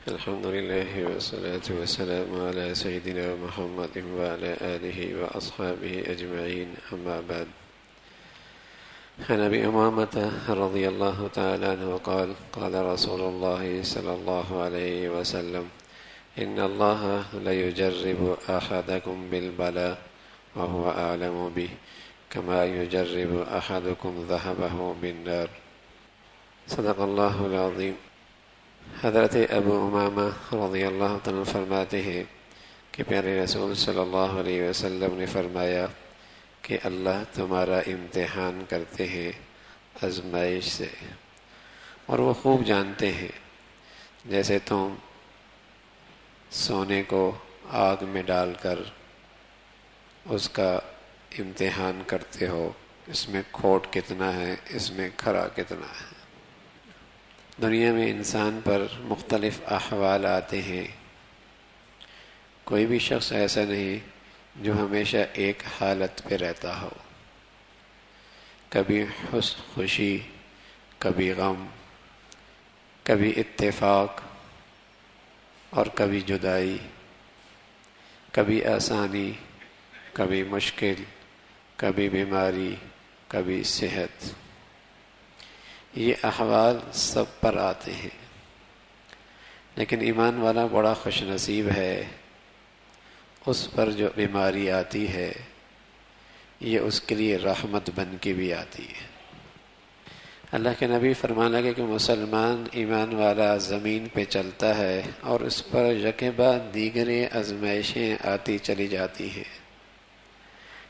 الحمد لله والصلاة والسلام على سيدنا محمد وعلى آله وأصحابه أجمعين أما بعد. عن أبي أمامة رضي الله تعالى عنه قال قال رسول الله صلى الله عليه وسلم إن الله ليجرب أحدكم بالبلاء وهو أعلم به كما يجرب أحدكم ذهبه بالنار. صدق الله العظيم. حضرت ابو امامہ رضی اللہ تعالیٰ فرماتے ہیں کہ پیارے رسول صلی اللہ علیہ وسلم نے فرمایا کہ اللہ تمہارا امتحان کرتے ہیں آزمائش سے، اور وہ خوب جانتے ہیں جیسے تم سونے کو آگ میں ڈال کر اس کا امتحان کرتے ہو، اس میں کھوٹ کتنا ہے، اس میں کھرا کتنا ہے۔ دنیا میں انسان پر مختلف احوال آتے ہیں، کوئی بھی شخص ایسا نہیں جو ہمیشہ ایک حالت پہ رہتا ہو، کبھی خوشی، کبھی غم، کبھی اتفاق اور کبھی جدائی، کبھی آسانی، کبھی مشکل، کبھی بیماری، کبھی صحت۔ یہ احوال سب پر آتے ہیں، لیکن ایمان والا بڑا خوش نصیب ہے، اس پر جو بیماری آتی ہے یہ اس کے لیے رحمت بن کے بھی آتی ہے۔ اللہ کے نبی فرمان لگے کہ مسلمان ایمان والا زمین پہ چلتا ہے اور اس پر یکے بعد دیگرے آزمائشیں آتی چلی جاتی ہیں،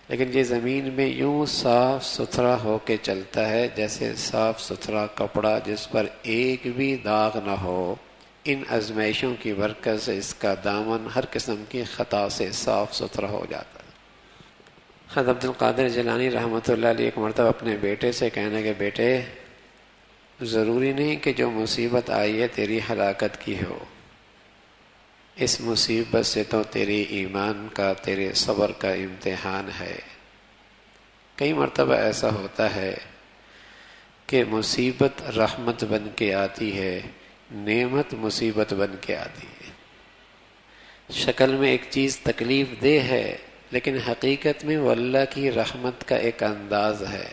لیکن یہ زمین میں یوں صاف ستھرا ہو کے چلتا ہے جیسے صاف ستھرا کپڑا جس پر ایک بھی داغ نہ ہو۔ ان آزمائشوں کی برکت سے اس کا دامن ہر قسم کی خطا سے صاف ستھرا ہو جاتا ہے۔ حضرت عبد القادر جیلانی رحمۃ اللہ علیہ ایک مرتبہ اپنے بیٹے سے کہنے کہ بیٹے، ضروری نہیں کہ جو مصیبت آئی ہے تیری ہلاکت کی ہو، اس مصیبت سے تو تیرے ایمان کا، تیرے صبر کا امتحان ہے۔ کئی مرتبہ ایسا ہوتا ہے کہ مصیبت رحمت بن کے آتی ہے، نعمت مصیبت بن کے آتی ہے۔ شکل میں ایک چیز تکلیف دہ ہے، لیکن حقیقت میں وہ اللہ کی رحمت کا ایک انداز ہے،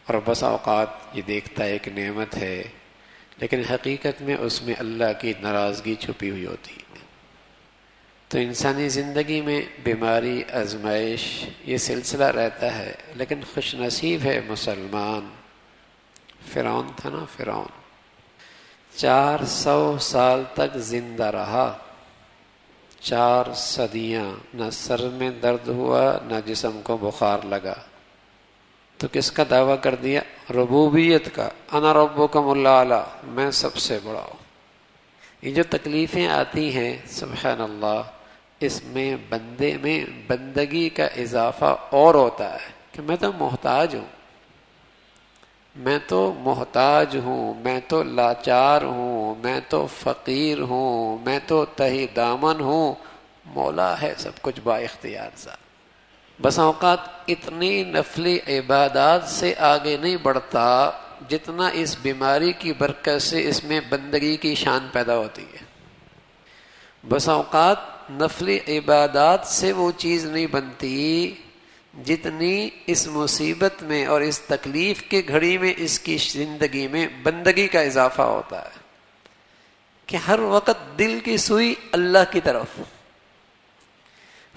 اور بس اوقات یہ دیکھتا ہے ایک نعمت ہے، لیکن حقیقت میں اس میں اللہ کی ناراضگی چھپی ہوئی ہوتی ہے۔ تو انسانی زندگی میں بیماری، آزمائش، یہ سلسلہ رہتا ہے، لیکن خوش نصیب ہے مسلمان۔ فرعون تھا نا، فرعون 400 سال تک زندہ رہا، 4 صدیاں، نہ سر میں درد ہوا نہ جسم کو بخار لگا، تو کس کا دعویٰ کر دیا؟ ربوبیت کا، انا ربکم الاعلی، میں سب سے بڑا ہوں۔ یہ جو تکلیفیں آتی ہیں سبحان اللہ، اس میں بندے میں بندگی کا اضافہ اور ہوتا ہے کہ میں تو محتاج ہوں، میں تو محتاج ہوں، میں تو لاچار ہوں، میں تو فقیر ہوں، میں تو تہی دامن ہوں، مولا ہے سب کچھ با اختیار سا۔ بس اوقات اتنی نفلی عبادات سے آگے نہیں بڑھتا جتنا اس بیماری کی برکت سے اس میں بندگی کی شان پیدا ہوتی ہے۔ بس اوقات نفلی عبادات سے وہ چیز نہیں بنتی جتنی اس مصیبت میں اور اس تکلیف کے گھڑی میں اس کی زندگی میں بندگی کا اضافہ ہوتا ہے کہ ہر وقت دل کی سوئی اللہ کی طرف،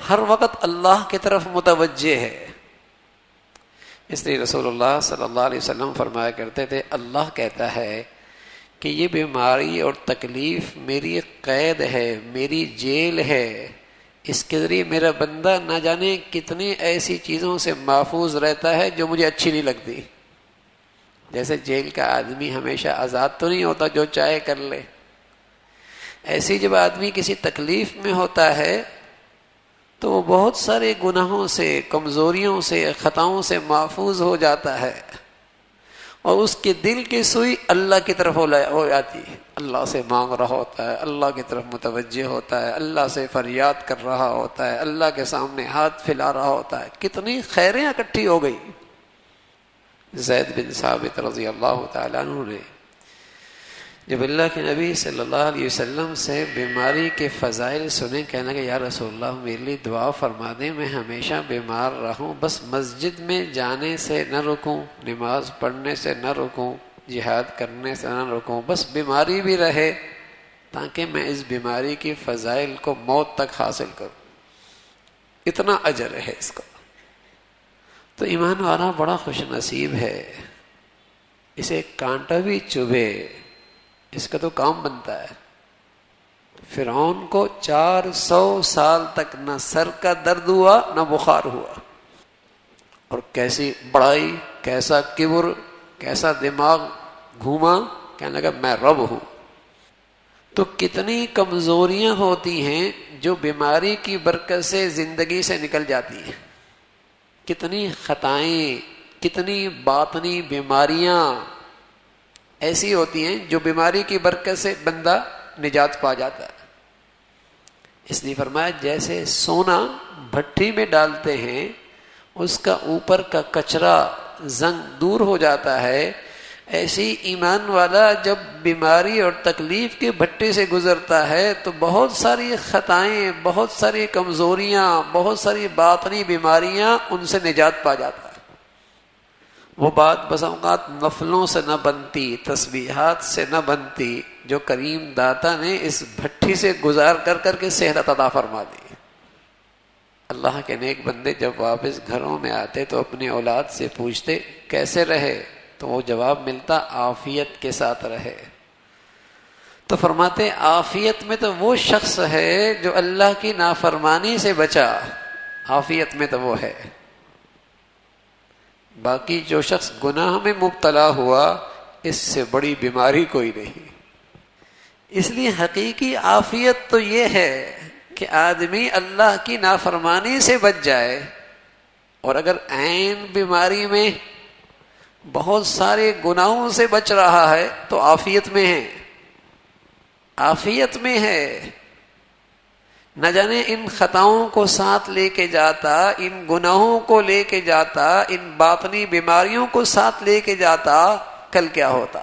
ہر وقت اللہ کی طرف متوجہ ہے۔ اس لیے رسول اللہ صلی اللہ علیہ وسلم فرمایا کرتے تھے، اللہ کہتا ہے کہ یہ بیماری اور تکلیف میری قید ہے، میری جیل ہے، اس کے ذریعے میرا بندہ نہ جانے کتنی ایسی چیزوں سے محفوظ رہتا ہے جو مجھے اچھی نہیں لگتی۔ جیسے جیل کا آدمی ہمیشہ آزاد تو نہیں ہوتا، جو چاہے کر لے، ایسی جب آدمی کسی تکلیف میں ہوتا ہے تو وہ بہت سارے گناہوں سے، کمزوریوں سے، خطاؤں سے محفوظ ہو جاتا ہے، اور اس کے دل کی سوئی اللہ کی طرف ہو جاتی ہے، اللہ سے مانگ رہا ہوتا ہے، اللہ کی طرف متوجہ ہوتا ہے، اللہ سے فریاد کر رہا ہوتا ہے، اللہ کے سامنے ہاتھ پھیلا رہا ہوتا ہے۔ کتنی خیریں اکٹھی ہو گئی۔ زید بن ثابت رضی اللہ تعالیٰ عنہ نے جب اللہ کے نبی صلی اللہ علیہ وسلم سے بیماری کے فضائل سنے، کہنے لگے یا رسول اللہ میرے لیے دعا فرما دیں، میں ہمیشہ بیمار رہوں، بس مسجد میں جانے سے نہ رکوں، نماز پڑھنے سے نہ رکوں، جہاد کرنے سے نہ رکوں، بس بیماری بھی رہے تاکہ میں اس بیماری کی فضائل کو موت تک حاصل کروں، اتنا اجر ہے اس کا۔ تو ایمان والا بڑا خوش نصیب ہے، اسے کانٹا بھی چبھے اس کا تو کام بنتا ہے۔ فرعون کو 400 سال تک نہ سر کا درد ہوا نہ بخار ہوا، اور کیسی بڑائی، کیسا کبر، کیسا دماغ گھوما، کہنے لگا میں رب ہوں۔ تو کتنی کمزوریاں ہوتی ہیں جو بیماری کی برکت سے زندگی سے نکل جاتی ہیں، کتنی خطائیں، کتنی باطنی بیماریاں ایسی ہوتی ہیں جو بیماری کی برکت سے بندہ نجات پا جاتا ہے۔ اس لیے فرمایا جیسے سونا بھٹی میں ڈالتے ہیں اس کا اوپر کا کچرا زنگ دور ہو جاتا ہے، ایسی ایمان والا جب بیماری اور تکلیف کے بھٹے سے گزرتا ہے تو بہت ساری خطائیں، بہت ساری کمزوریاں، بہت ساری باطنی بیماریاں ان سے نجات پا جاتا ہے۔ وہ بات بس اوقات نفلوں سے نہ بنتی، تسبیحات سے نہ بنتی جو کریم داتا نے اس بھٹی سے گزار کر کر کے صحت عطا فرما دی۔ اللہ کے نیک بندے جب واپس گھروں میں آتے تو اپنی اولاد سے پوچھتے کیسے رہے، تو وہ جواب ملتا عافیت کے ساتھ رہے۔ تو فرماتے عافیت میں تو وہ شخص ہے جو اللہ کی نافرمانی سے بچا، عافیت میں تو وہ ہے۔ باقی جو شخص گناہ میں مبتلا ہوا اس سے بڑی بیماری کوئی نہیں۔ اس لیے حقیقی عافیت تو یہ ہے کہ آدمی اللہ کی نافرمانی سے بچ جائے، اور اگر عین بیماری میں بہت سارے گناہوں سے بچ رہا ہے تو عافیت میں ہے، عافیت میں ہے۔ نہ جانے ان خطاؤں کو ساتھ لے کے جاتا، ان گناہوں کو لے کے جاتا، ان باطنی بیماریوں کو ساتھ لے کے جاتا، کل کیا ہوتا۔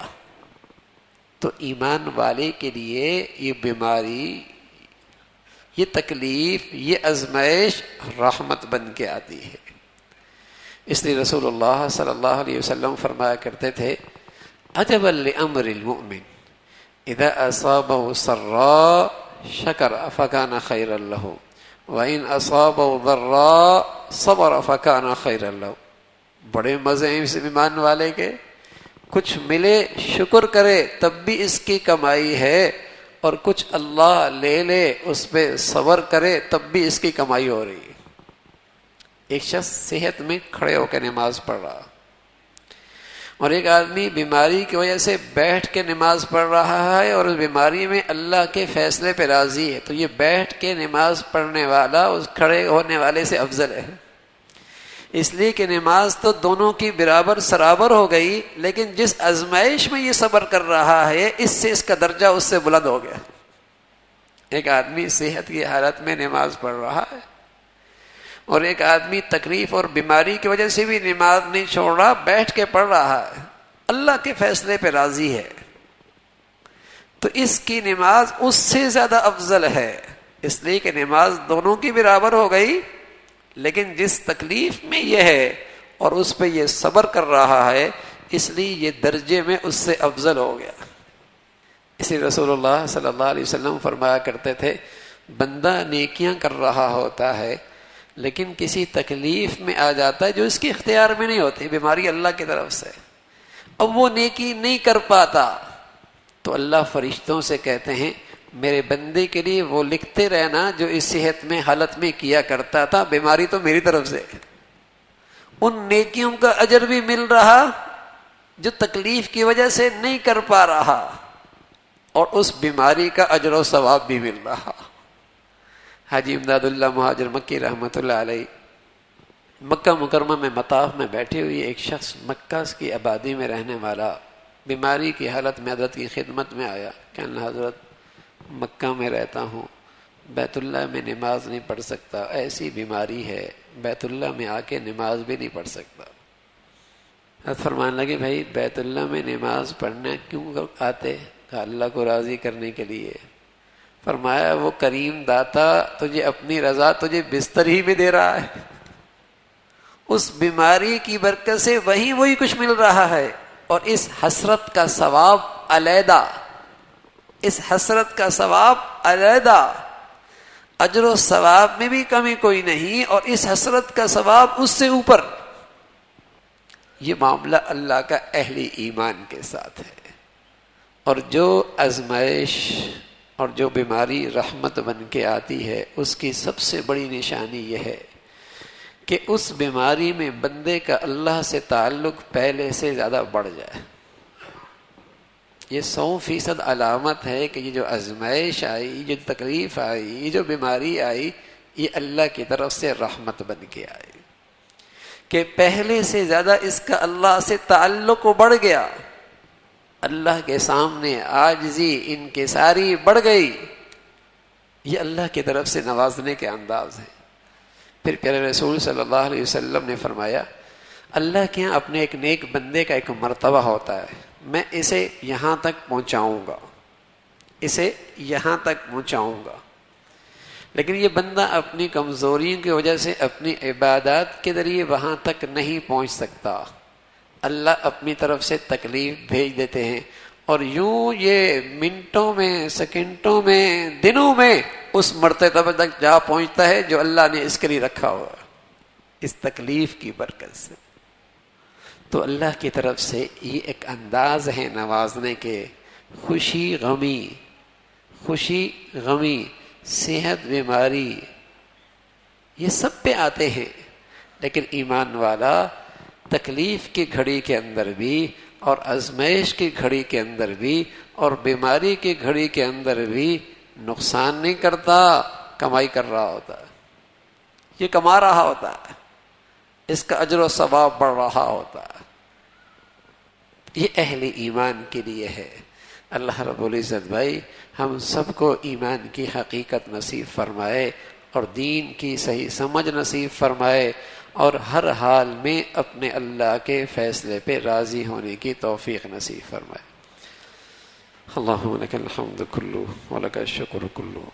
تو ایمان والے کے لیے یہ بیماری، یہ تکلیف، یہ آزمائش رحمت بن کے آتی ہے۔ اس لیے رسول اللہ صلی اللہ علیہ وسلم فرمایا کرتے تھے عجبا لامر المؤمن اذا اصابه سراء شکر فکان خیرا له وان اصابه ضراء صبر فکان خیرا له۔ بڑے مزے ہیں اس ایمان والے کے، کچھ ملے شکر کرے تب بھی اس کی کمائی ہے، اور کچھ اللہ لے لے اس پہ صبر کرے تب بھی اس کی کمائی ہو رہی ہے۔ ایک شخص صحت میں کھڑے ہو کے نماز پڑھ رہا، اور ایک آدمی بیماری کی وجہ سے بیٹھ کے نماز پڑھ رہا ہے اور اس بیماری میں اللہ کے فیصلے پہ راضی ہے، تو یہ بیٹھ کے نماز پڑھنے والا اس کھڑے ہونے والے سے افضل ہے، اس لیے کہ نماز تو دونوں کی برابر سرابر ہو گئی، لیکن جس آزمائش میں یہ صبر کر رہا ہے اس سے اس کا درجہ اس سے بلند ہو گیا۔ ایک آدمی صحت کی حالت میں نماز پڑھ رہا ہے، اور ایک آدمی تکلیف اور بیماری کی وجہ سے بھی نماز نہیں چھوڑ رہا، بیٹھ کے پڑھ رہا ہے، اللہ کے فیصلے پہ راضی ہے، تو اس کی نماز اس سے زیادہ افضل ہے، اس لیے کہ نماز دونوں کی برابر ہو گئی، لیکن جس تکلیف میں یہ ہے اور اس پہ یہ صبر کر رہا ہے اس لیے یہ درجے میں اس سے افضل ہو گیا۔ اسی رسول اللہ صلی اللہ علیہ وسلم فرمایا کرتے تھے بندہ نیکیاں کر رہا ہوتا ہے لیکن کسی تکلیف میں آ جاتا ہے جو اس کے اختیار میں نہیں ہوتی، بیماری اللہ کی طرف سے، اب وہ نیکی نہیں کر پاتا، تو اللہ فرشتوں سے کہتے ہیں میرے بندے کے لیے وہ لکھتے رہنا جو اس صحت میں حالت میں کیا کرتا تھا، بیماری تو میری طرف سے، ان نیکیوں کا اجر بھی مل رہا جو تکلیف کی وجہ سے نہیں کر پا رہا، اور اس بیماری کا اجر و ثواب بھی مل رہا۔ حاجی امداد اللہ مہاجر مکی رحمۃ اللہ علیہ مکہ مکرمہ میں مطاف میں بیٹھے ہوئے ایک شخص مکہ کی آبادی میں رہنے والا بیماری کی حالت میں حضرت کی خدمت میں آیا، کہنے حضرت مکہ میں رہتا ہوں، بیت اللہ میں نماز نہیں پڑھ سکتا، ایسی بیماری ہے بیت اللہ میں آ کے نماز بھی نہیں پڑھ سکتا۔ حضرت فرمانے لگے بھائی بیت اللہ میں نماز پڑھنے کیوں آتے؟ کہا اللہ کو راضی کرنے کے لیے. فرمایا وہ کریم داتا تجھے اپنی رضا تجھے بستر ہی میں دے رہا ہے. اس بیماری کی برکت سے وہی کچھ مل رہا ہے. اور اس حسرت کا ثواب علیحدہ، اس حسرت کا ثواب علیحدہ، اجر و ثواب میں بھی کمی کوئی نہیں، اور اس حسرت کا ثواب اس سے اوپر. یہ معاملہ اللہ کا اہل ایمان کے ساتھ ہے. اور جو آزمائش اور جو بیماری رحمت بن کے آتی ہے، اس کی سب سے بڑی نشانی یہ ہے کہ اس بیماری میں بندے کا اللہ سے تعلق پہلے سے زیادہ بڑھ جائے. یہ 100% علامت ہے کہ یہ جو آزمائش آئی، یہ جو تکلیف آئی، یہ جو بیماری آئی، یہ اللہ کی طرف سے رحمت بن کے آئی، کہ پہلے سے زیادہ اس کا اللہ سے تعلق بڑھ گیا. اللہ کے سامنے عاجزی انکساری بڑھ گئی. یہ اللہ کی طرف سے نوازنے کے انداز ہیں. پھر پیارے رسول صلی اللہ علیہ وسلم نے فرمایا اللہ کے یہاں اپنے ایک نیک بندے کا ایک مرتبہ ہوتا ہے، میں اسے یہاں تک پہنچاؤں گا، اسے یہاں تک پہنچاؤں گا. لیکن یہ بندہ اپنی کمزوریوں کی وجہ سے اپنی عبادات کے ذریعے وہاں تک نہیں پہنچ سکتا. اللہ اپنی طرف سے تکلیف بھیج دیتے ہیں، اور یوں یہ منٹوں میں، سیکنڈوں میں، دنوں میں اس مرتبہ تک جا پہنچتا ہے جو اللہ نے اس کے لیے رکھا ہوا، اس تکلیف کی برکت سے. تو اللہ کی طرف سے یہ ایک انداز ہے نوازنے کے. خوشی غمی، صحت بیماری، یہ سب پہ آتے ہیں. لیکن ایمان والا تکلیف کی گھڑی کے اندر بھی، اور آزمائش کی گھڑی کے اندر بھی، اور بیماری کی گھڑی کے اندر بھی نقصان نہیں کرتا، کمائی کر رہا ہوتا ہے. یہ کما رہا ہوتا ہے، اس کا اجر و ثواب بڑھ رہا ہوتا ہے. یہ اہل ایمان کے لیے ہے. اللہ رب العزت بھائی ہم سب کو ایمان کی حقیقت نصیب فرمائے، اور دین کی صحیح سمجھ نصیب فرمائے، اور ہر حال میں اپنے اللہ کے فیصلے پہ راضی ہونے کی توفیق نصیب فرمائے. اللہم لک الحمد کلو ولک الشکر کلو،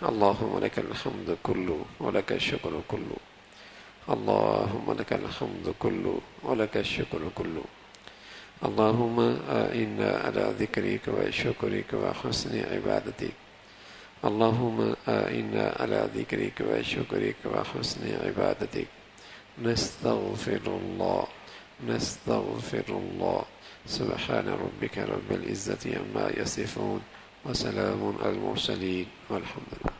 اللہم لک الحمد کلو ولک الشکر کلو، اللہم لک الحمد کلو ولک الشکر کلو. اللہم اعنا علی ذکرک و شکرک و حسن عبادتک، اللہم اعنا علی ذکرک و شکرک و حسن عبادتک. نستغفر الله سبحان ربك رب العزة عما يصفون وسلام على المرسلين والحمد لله.